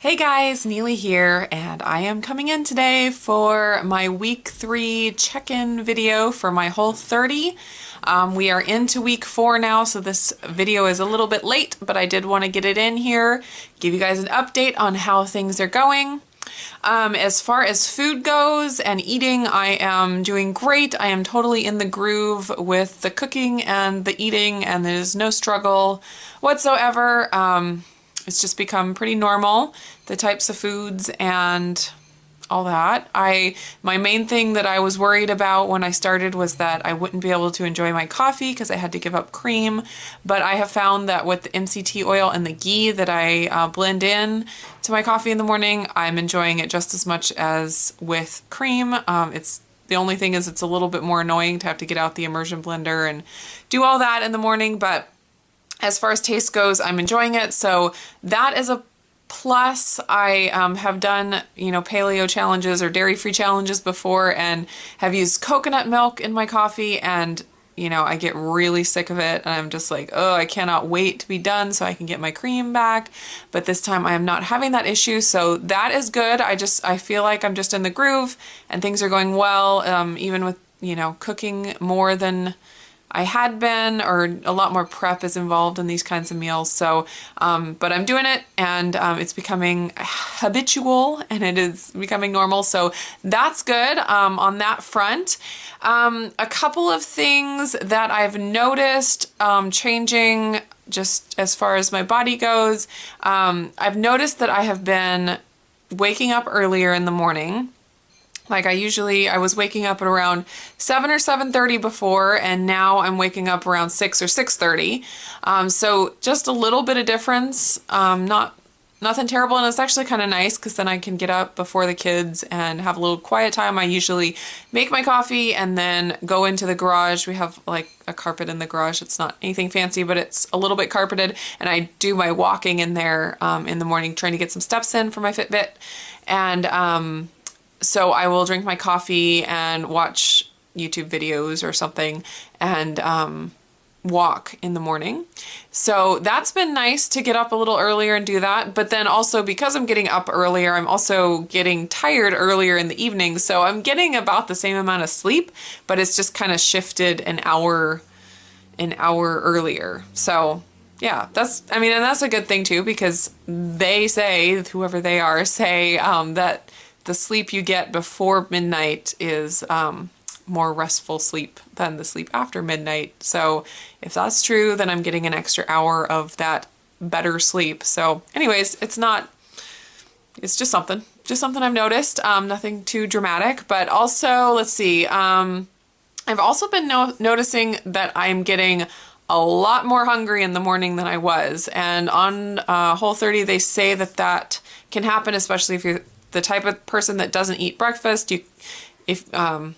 Hey guys, Neely here, and I am coming in today for my week 3 check-in video for my Whole30. We are into week 4 now, so this video is a little bit late, but I did want to get it in here, give you guys an update on how things are going. As far as food goes and eating, I am doing great. I am totally in the groove with the cooking and the eating, and there's no struggle whatsoever. It's just become pretty normal, the types of foods and all that. My main thing that I was worried about when I started was that I wouldn't be able to enjoy my coffee because I had to give up cream, but I have found that with the MCT oil and the ghee that I blend in to my coffee in the morning, I'm enjoying it just as much as with cream. The only thing is it's a little bit more annoying to have to get out the immersion blender and do all that in the morning, but as far as taste goes, I'm enjoying it, so that is a plus. I have done, paleo challenges or dairy-free challenges before and have used coconut milk in my coffee, and, I get really sick of it, and I'm just like, oh, I cannot wait to be done so I can get my cream back, but this time I am not having that issue, so that is good. I feel like I'm just in the groove, and things are going well, even with, cooking more than I had been, or a lot more prep is involved in these kinds of meals. So, but I'm doing it, and it's becoming habitual, and it is becoming normal. So that's good on that front. A couple of things that I've noticed changing just as far as my body goes. I've noticed that I have been waking up earlier in the morning. Like I was waking up at around 7 or 7:30 before, and now I'm waking up around 6 or 6:30. So just a little bit of difference, nothing terrible, and it's actually kind of nice because then I can get up before the kids and have a little quiet time. I usually make my coffee and then go into the garage. We have like a carpet in the garage. It's not anything fancy, but it's a little bit carpeted, and I do my walking in there in the morning, trying to get some steps in for my Fitbit. And so I will drink my coffee and watch YouTube videos or something and walk in the morning. So that's been nice to get up a little earlier and do that. But then also because I'm getting up earlier, I'm also getting tired earlier in the evening. So I'm getting about the same amount of sleep, but it's just kind of shifted an hour earlier. So yeah, and that's a good thing too, because they say, whoever they are, say that the sleep you get before midnight is more restful sleep than the sleep after midnight. So if that's true, then I'm getting an extra hour of that better sleep. So anyways, it's just something I've noticed, nothing too dramatic. But also, let's see, I've also been noticing that I'm getting a lot more hungry in the morning than I was. And on Whole30, they say that can happen, especially if you're the type of person that doesn't eat breakfast. When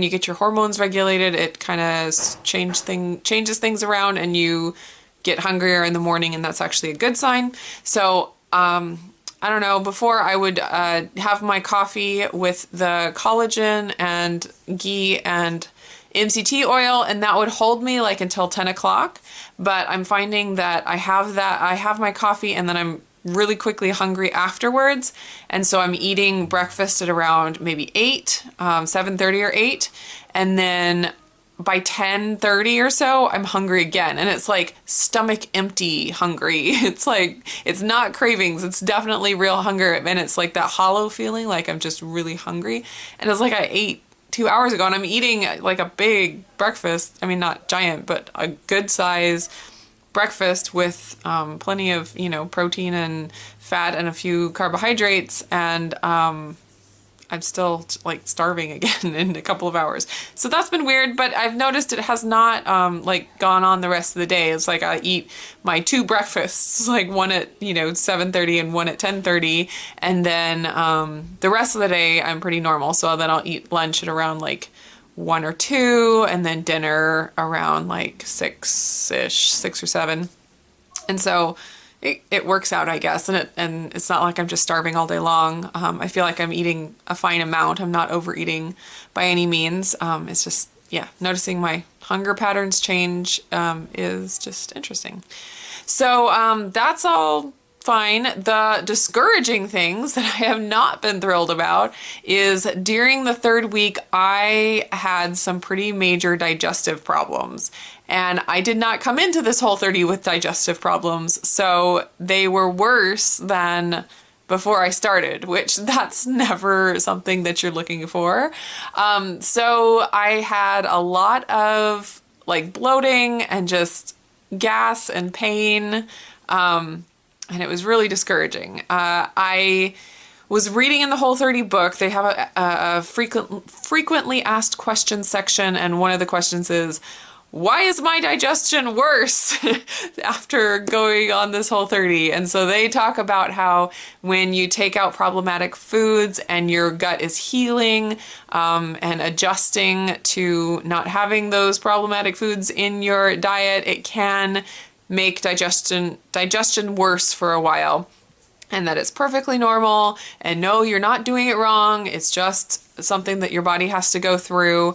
you get your hormones regulated, it kind of changes things around, and you get hungrier in the morning, and that's actually a good sign. So I don't know, before I would have my coffee with the collagen and ghee and MCT oil, and that would hold me like until 10 o'clock. But I'm finding that I have my coffee, and then I'm really quickly hungry afterwards, and so I'm eating breakfast at around maybe 8, 7:30 or 8, and then by 10:30 or so I'm hungry again, and it's like stomach empty hungry. It's like, it's not cravings, it's definitely real hunger, and it's like that hollow feeling like I'm just really hungry, and it's like I ate 2 hours ago, and I'm eating like a big breakfast. I mean, not giant, but a good size breakfast with plenty of protein and fat and a few carbohydrates, and I'm still like starving again in a couple of hours. So that's been weird, but I've noticed it has not like gone on the rest of the day. It's like I eat my 2 breakfasts, like one at 7:30 and one at 10:30, and then the rest of the day I'm pretty normal. So then I'll eat lunch at around like 1 or 2, and then dinner around like 6-ish, 6 or 7. And so it works out, I guess. And it's not like I'm just starving all day long. I feel like I'm eating a fine amount. I'm not overeating by any means. It's just, yeah, noticing my hunger patterns change is just interesting. So that's all fine. The discouraging things that I have not been thrilled about is during the third week, I had some pretty major digestive problems. And I did not come into this Whole30 with digestive problems, so they were worse than before I started, which that's never something that you're looking for. So I had a lot of like bloating and just gas and pain, and it was really discouraging. I was reading in the Whole30 book. They have a frequently asked questions section, and one of the questions is, why is my digestion worse after going on this Whole30? And so they talk about how when you take out problematic foods and your gut is healing and adjusting to not having those problematic foods in your diet, it can make digestion worse for a while. And that it's perfectly normal, and no, you're not doing it wrong. It's just something that your body has to go through.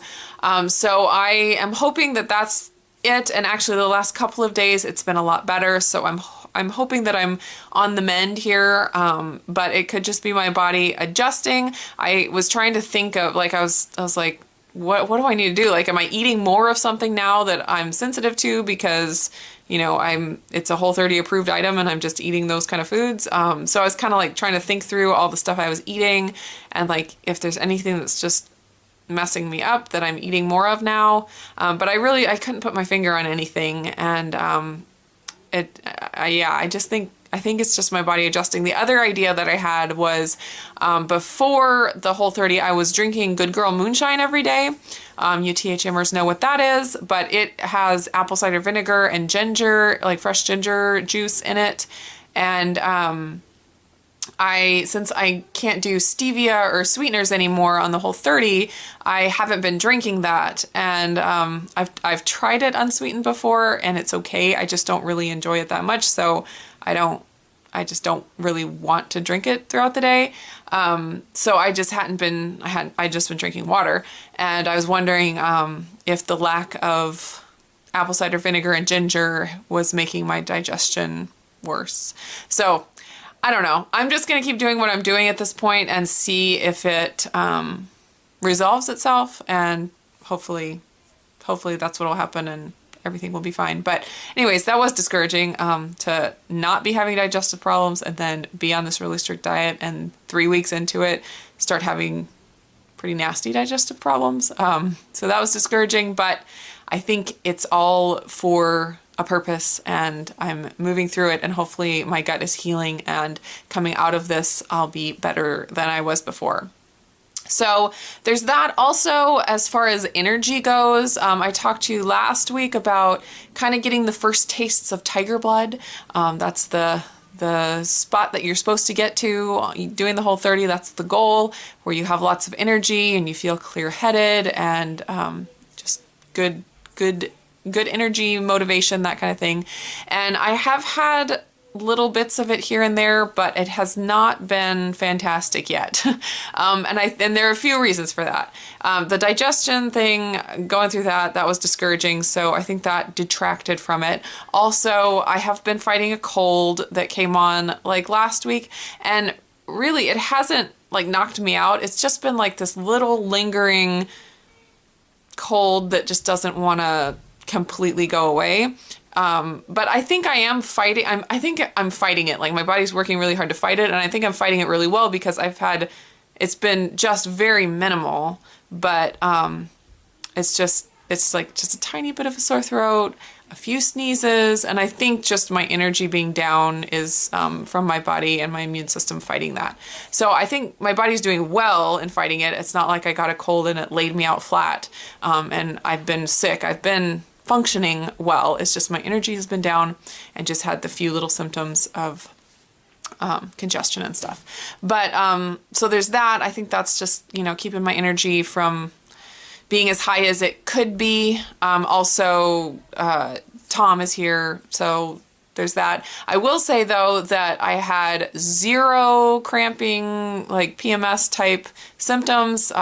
So I am hoping that that's it. And actually the last couple of days, it's been a lot better. So I'm hoping that I'm on the mend here. But it could just be my body adjusting. I was trying to think of, like, I was like, what do I need to do? Like, am I eating more of something now that I'm sensitive to because, you know, it's a Whole30 approved item and I'm just eating those kind of foods. So I was kind of like trying to think through all the stuff I was eating and like if there's anything that's just messing me up that I'm eating more of now. But I couldn't put my finger on anything. And I think it's just my body adjusting. The other idea that I had was before the Whole30, I was drinking Good Girl Moonshine every day. You THMers know what that is, but it has apple cider vinegar and ginger, like fresh ginger juice in it. And since I can't do stevia or sweeteners anymore on the Whole30, I haven't been drinking that. And I've tried it unsweetened before and it's okay. I just don't really enjoy it that much. So I just don't really want to drink it throughout the day. So I just I'd just been drinking water, and I was wondering if the lack of apple cider vinegar and ginger was making my digestion worse. So I don't know. I'm just going to keep doing what I'm doing at this point and see if it resolves itself, and hopefully that's what will happen and everything will be fine. But anyways, that was discouraging to not be having digestive problems and then be on this really strict diet and 3 weeks into it start having pretty nasty digestive problems. So that was discouraging, but I think it's all for a purpose and I'm moving through it, and hopefully my gut is healing, and coming out of this I'll be better than I was before. So there's that. Also, as far as energy goes, I talked to you last week about kind of getting the first tastes of tiger blood. That's the spot that you're supposed to get to doing the Whole30. That's the goal, where you have lots of energy and you feel clear-headed and just good energy, motivation, that kind of thing. And I have had little bits of it here and there, but it has not been fantastic yet. And there are a few reasons for that. The digestion thing, going through that was discouraging, so I think that detracted from it. Also, I have been fighting a cold that came on like last week, and really it hasn't like knocked me out. It's just been like this little lingering cold that just doesn't want to completely go away. But I think I am fighting. I think I'm fighting it. Like, my body's working really hard to fight it, and I think I'm fighting it really well because it's been just very minimal, but it's like just a tiny bit of a sore throat, a few sneezes, and I think just my energy being down is from my body and my immune system fighting that. So I think my body's doing well in fighting it. It's not like I got a cold and it laid me out flat, and I've been sick. I've been functioning well. It's just my energy has been down and just had the few little symptoms of congestion and stuff. But so there's that. I think that's just, keeping my energy from being as high as it could be. Also, Tom is here, so there's that. I will say, though, that I had zero cramping, like PMS type symptoms.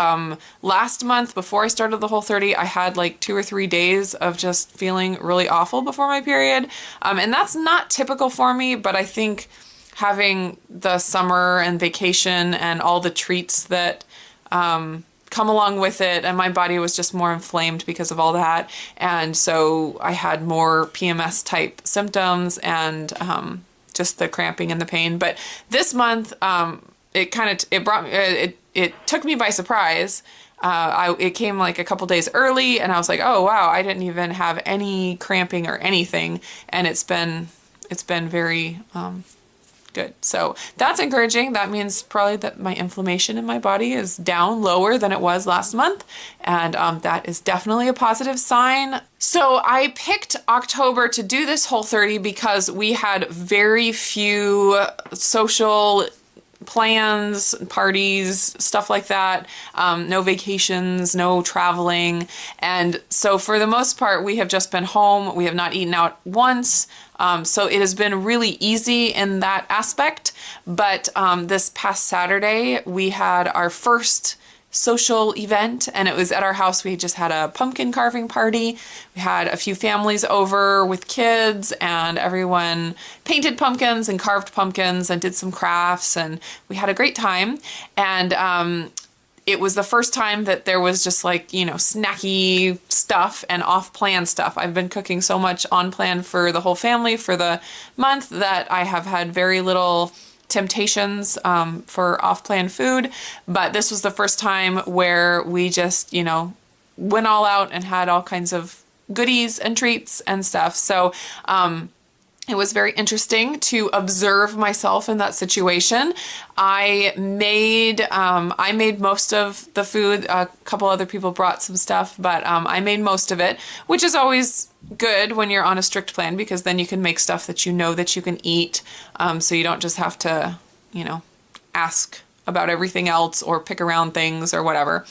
Last month, before I started the Whole30, I had like 2 or 3 days of just feeling really awful before my period. And that's not typical for me, but I think having the summer and vacation and all the treats that come along with it, and my body was just more inflamed because of all that, and so I had more PMS type symptoms and just the cramping and the pain. But this month, it took me by surprise. It came like a couple days early, and I was like, oh wow, I didn't even have any cramping or anything, and it's been very good. So that's encouraging. That means probably that my inflammation in my body is down lower than it was last month. And that is definitely a positive sign. So I picked October to do this Whole30 because we had very few social plans, parties, stuff like that, no vacations, no traveling. And so for the most part, we have just been home. We have not eaten out once. So it has been really easy in that aspect. But this past Saturday, we had our first social event, and it was at our house. We just had a pumpkin carving party. We had a few families over with kids, and everyone painted pumpkins and carved pumpkins and did some crafts, and we had a great time. And it was the first time that there was just like, you know, snacky stuff and off-plan stuff. I've been cooking so much on plan for the whole family for the month that I have had very little temptations for off-plan food, but this was the first time where we just, you know, went all out and had all kinds of goodies and treats and stuff. So it was very interesting to observe myself in that situation. I made most of the food. A couple other people brought some stuff, but I made most of it, which is always good when you're on a strict plan, because then you can make stuff that you know that you can eat, so you don't just have to, you know, ask about everything else or pick around things or whatever.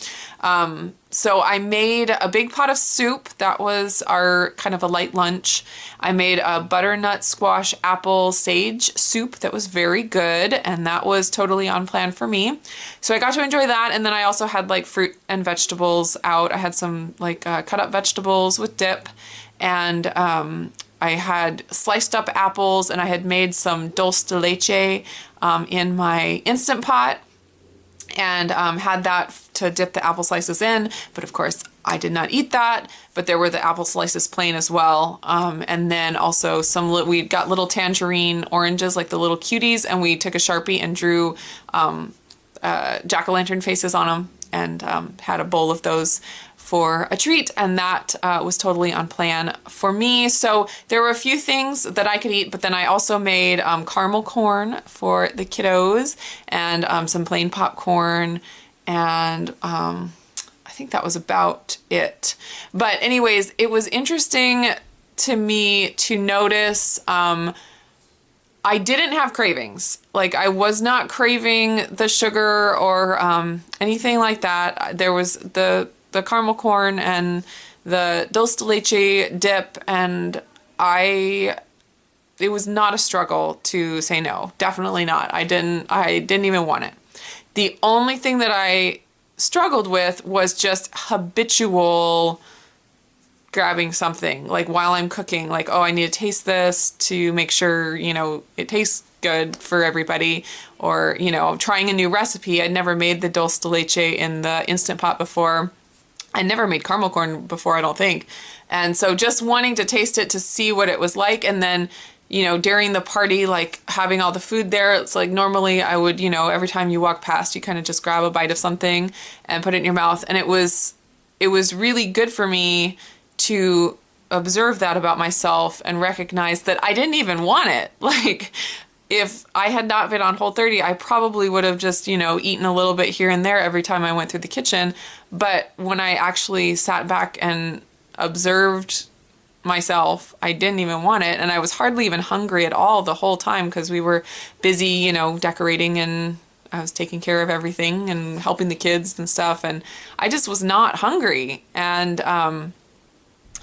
So I made a big pot of soup. That was our kind of a light lunch. I made a butternut squash apple sage soup that was very good, and that was totally on plan for me. So I got to enjoy that, and then I also had like fruit and vegetables out. I had some like cut up vegetables with dip, and I had sliced up apples, and I had made some dulce de leche in my Instant Pot, and had that to dip the apple slices in. But of course I did not eat that, but there were the apple slices plain as well. And then also we got little tangerine oranges, like the little cuties, and we took a Sharpie and drew jack-o'-lantern faces on them, and had a bowl of those for a treat, and that was totally on plan for me. So there were a few things that I could eat, but then I also made caramel corn for the kiddos, and some plain popcorn, and I think that was about it. But anyways, it was interesting to me to notice I didn't have cravings. Like, I was not craving the sugar or anything like that. There was the caramel corn and the dulce de leche dip, and it was not a struggle to say no. Definitely not. I didn't even want it. The only thing that I struggled with was just habitual grabbing something, like while I'm cooking, like, oh, I need to taste this to make sure, you know, it tastes good for everybody, or, you know, trying a new recipe. I'd never made the dulce de leche in the Instant Pot before. I never made caramel corn before, I don't think. And so just wanting to taste it to see what it was like. And then, you know, during the party, like having all the food there, it's like normally I would, you know, every time you walk past, you kind of just grab a bite of something and put it in your mouth. And it was really good for me to observe that about myself and recognize that I didn't even want it. Like, if I had not been on Whole30, I probably would have just, you know, eaten a little bit here and there every time I went through the kitchen. But when I actually sat back and observed myself, I didn't even want it. And I was hardly even hungry at all the whole time, because we were busy, you know, decorating, and I was taking care of everything and helping the kids and stuff. And I just was not hungry. And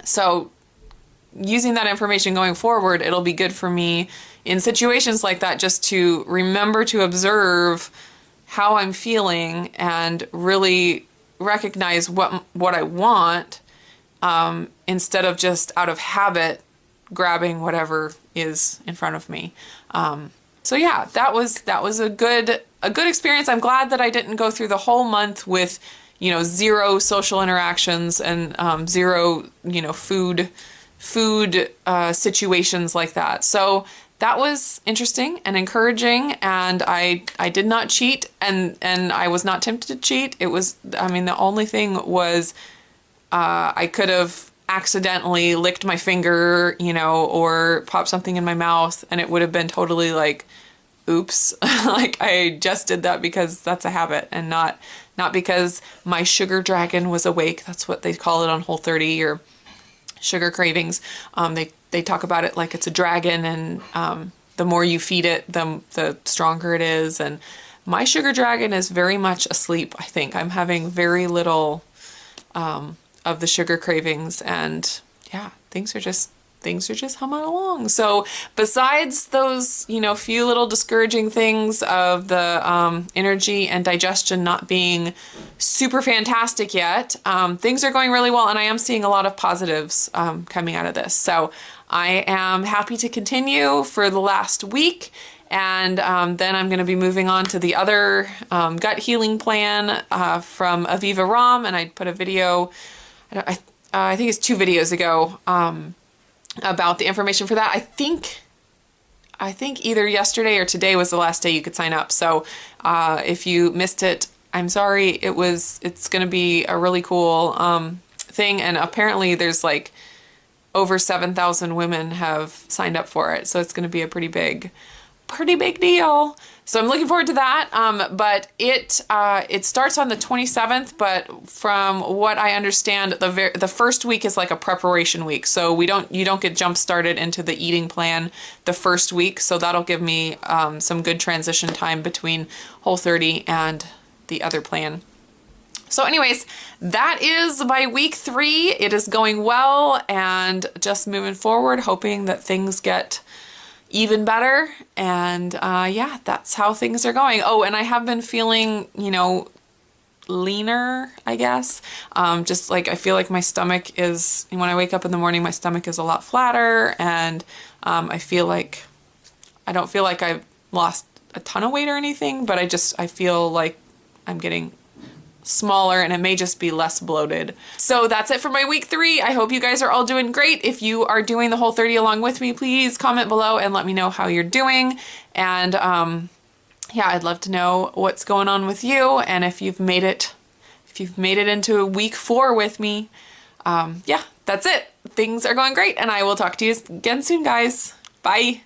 so using that information going forward, it'll be good for me in situations like that, just to remember to observe how I'm feeling and really recognize what I want, instead of just out of habit grabbing whatever is in front of me. So yeah, that was a good experience. I'm glad that I didn't go through the whole month with, you know, zero social interactions and zero, you know, food situations like that. So that was interesting and encouraging, and I did not cheat, and I was not tempted to cheat. It was, I mean, the only thing was I could have accidentally licked my finger, you know, or popped something in my mouth, and it would have been totally like, oops, like I just did that because that's a habit, and not because my sugar dragon was awake. That's what they call it on Whole30, or sugar cravings. They talk about it like it's a dragon, and the more you feed it, the stronger it is. And my sugar dragon is very much asleep, I think. I'm having very little of the sugar cravings, and yeah, things are just humming along. So besides those, you know, few little discouraging things of the energy and digestion not being super fantastic yet, things are going really well, and I am seeing a lot of positives coming out of this. So I am happy to continue for the last week, and then I'm going to be moving on to the other gut healing plan from Aviva Ram, and I put a video, I think it's 2 videos ago, about the information for that. I think either yesterday or today was the last day you could sign up. So if you missed it, I'm sorry. It's going to be a really cool thing, and apparently there's like over 7,000 women have signed up for it. So it's going to be a pretty big deal. So I'm looking forward to that. But it starts on the 27th, but from what I understand, the first week is like a preparation week. So you don't get jump started into the eating plan the first week. So that'll give me some good transition time between Whole30 and the other plan. So anyways, that is my week 3. It is going well, and just moving forward, hoping that things get even better. And yeah, that's how things are going. Oh, and I have been feeling, you know, leaner, I guess. Just like I feel like my stomach is, when I wake up in the morning, my stomach is a lot flatter, and I don't feel like I've lost a ton of weight or anything, but I feel like I'm getting smaller, and it may just be less bloated. So that's it for my week 3. I hope you guys are all doing great. If you are doing the Whole30 along with me, please comment below and let me know how you're doing. And yeah, I'd love to know what's going on with you, and if you've made it into week 4 with me. Yeah, that's it. Things are going great, and I will talk to you again soon, guys. Bye.